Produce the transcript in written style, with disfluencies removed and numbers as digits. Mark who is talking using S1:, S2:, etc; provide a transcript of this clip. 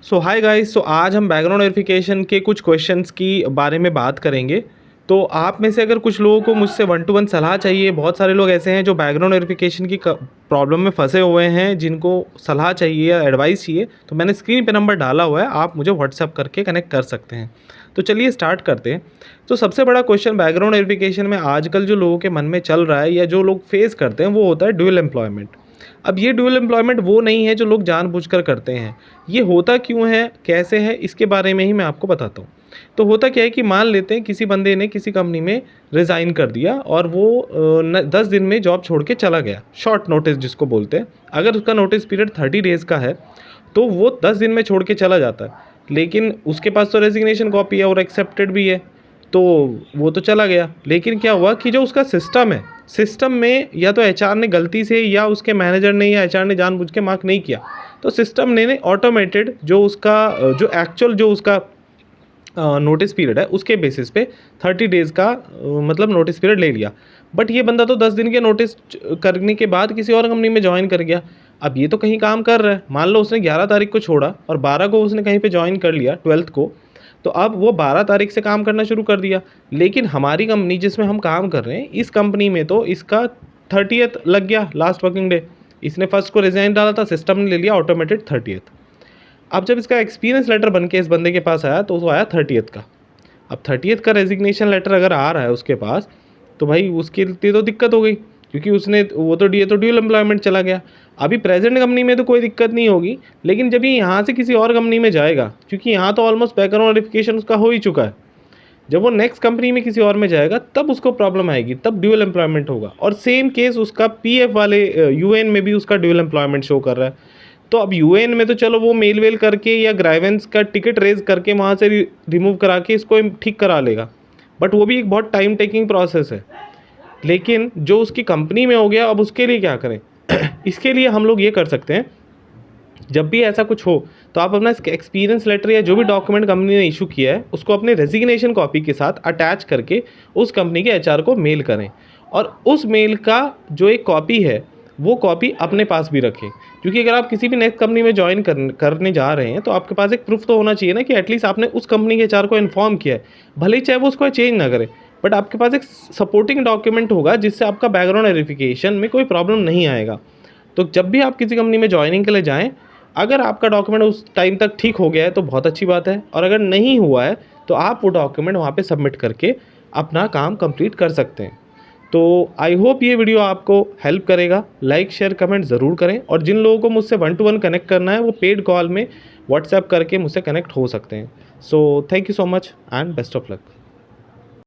S1: सो hi guys, सो आज हम background verification के कुछ क्वेश्चंस की बारे में बात करेंगे। तो आप में से अगर कुछ लोगों को मुझसे वन टू वन सलाह चाहिए, बहुत सारे लोग ऐसे हैं जो बैकग्राउंड वेरिफिकेशन की प्रॉब्लम में फंसे हुए हैं, जिनको सलाह चाहिए या एडवाइस चाहिए, तो मैंने स्क्रीन पे नंबर डाला हुआ है, आप मुझे व्हाट्सएप करके कनेक्ट कर सकते हैं। तो चलिए स्टार्ट करते हैं। तो सबसे बड़ा क्वेश्चन बैकग्राउंड वेरिफिकेशन में आजकल जो लोगों के मन में चल रहा है या जो लोग फेस करते हैं वो होता है ड्यूअल एम्प्लॉयमेंट। अब ये ड्यूअल एम्प्लॉयमेंट वो नहीं है जो लोग जानबूझकर करते हैं। ये होता क्यों है, कैसे है, इसके बारे में ही मैं आपको बताता हूँ। तो होता क्या है कि मान लेते हैं किसी बंदे ने किसी कंपनी में रिज़ाइन कर दिया और वो 10 दिन में जॉब छोड़ के चला गया, शॉर्ट नोटिस जिसको बोलते हैं। अगर उसका नोटिस पीरियड 30 डेज़ का है तो वो 10 दिन में छोड़ के चला जाता है, लेकिन उसके पास तो रेजिग्नेशन कॉपी है और एक्सेप्टेड भी है, तो वो तो चला गया। लेकिन क्या हुआ कि जो उसका सिस्टम है, सिस्टम में या तो एचआर ने गलती से या उसके मैनेजर ने या एचआर ने जानबूझ के मार्क नहीं किया, तो सिस्टम ने ऑटोमेटेड जो उसका जो एक्चुअल जो उसका नोटिस पीरियड है उसके बेसिस पे 30 डेज़ का मतलब नोटिस पीरियड ले लिया। बट ये बंदा तो 10 दिन के नोटिस करने के बाद किसी और कंपनी में ज्वाइन कर गया। अब ये तो कहीं काम कर रहा है, मान लो उसने 11 तारीख को छोड़ा और 12 को उसने कहीं पे ज्वाइन कर लिया, 12th को, तो अब वो 12 तारीख से काम करना शुरू कर दिया। लेकिन हमारी कंपनी जिसमें हम काम कर रहे हैं, इस कंपनी में तो इसका 30th लग गया, लास्ट वर्किंग डे। इसने फर्स्ट को रिज़ाइन डाला था, सिस्टम ने ले लिया ऑटोमेटेड 30th। अब जब इसका एक्सपीरियंस लेटर बन के इस बंदे के पास आया तो वो आया 30th का। अब 30th का रेजिग्नेशन लेटर अगर आ रहा है उसके पास, तो भाई उसके लिए तो दिक्कत हो गई, क्योंकि उसने वो तो ड्यूअल एम्प्लॉयमेंट चला गया। अभी प्रेजेंट कंपनी में तो कोई दिक्कत नहीं होगी, लेकिन जब ये यहाँ से किसी और कंपनी में जाएगा, क्योंकि यहाँ तो ऑलमोस्ट बैकग्राउंड वेरिफिकेशन उसका हो ही चुका है, जब वो नेक्स्ट कंपनी में किसी और में जाएगा तब उसको प्रॉब्लम आएगी, तब ड्यूअल एम्प्लॉयमेंट होगा। और सेम केस उसका पीएफ वाले यूएन में भी उसका ड्यूअल एम्प्लॉयमेंट शो कर रहा है। तो अब यूएन में तो चलो वो मेल वेल करके या ग्राइवेंस का टिकट रेज करके वहाँ से रिमूव करा के इसको ठीक करा लेगा, बट वो भी एक बहुत टाइम टेकिंग प्रोसेस है। लेकिन जो उसकी कंपनी में हो गया, अब उसके लिए क्या करें? इसके लिए हम लोग ये कर सकते हैं, जब भी ऐसा कुछ हो तो आप अपना एक्सपीरियंस लेटर या जो भी डॉक्यूमेंट कंपनी ने इशू किया है उसको अपने रेजिग्नेशन कॉपी के साथ अटैच करके उस कंपनी के एचआर को मेल करें, और उस मेल का जो एक कॉपी है वो कॉपी अपने पास भी रखें। क्योंकि अगर आप किसी भी नेक्स्ट कंपनी में ज्वाइन करने जा रहे हैं तो आपके पास एक प्रूफ तो होना चाहिए ना कि एटलीस्ट आपने उस कंपनी के एचआर को इन्फॉर्म किया है, भले ही चाहे वो उसको चेंज ना करे, बट आपके पास एक सपोर्टिंग डॉक्यूमेंट होगा जिससे आपका बैकग्राउंड वेरिफिकेशन में कोई प्रॉब्लम नहीं आएगा। तो जब भी आप किसी कंपनी में ज्वाइनिंग के लिए जाएँ, अगर आपका डॉक्यूमेंट उस टाइम तक ठीक हो गया है तो बहुत अच्छी बात है, और अगर नहीं हुआ है तो आप वो डॉक्यूमेंट वहाँ पे सबमिट करके अपना काम कंप्लीट कर सकते हैं। तो आई होप ये वीडियो आपको हेल्प करेगा। लाइक शेयर कमेंट ज़रूर करें, और जिन लोगों को मुझसे वन टू वन कनेक्ट करना है वो पेड कॉल में व्हाट्सएप करके मुझसे कनेक्ट हो सकते हैं। So thank you so much and best of luck.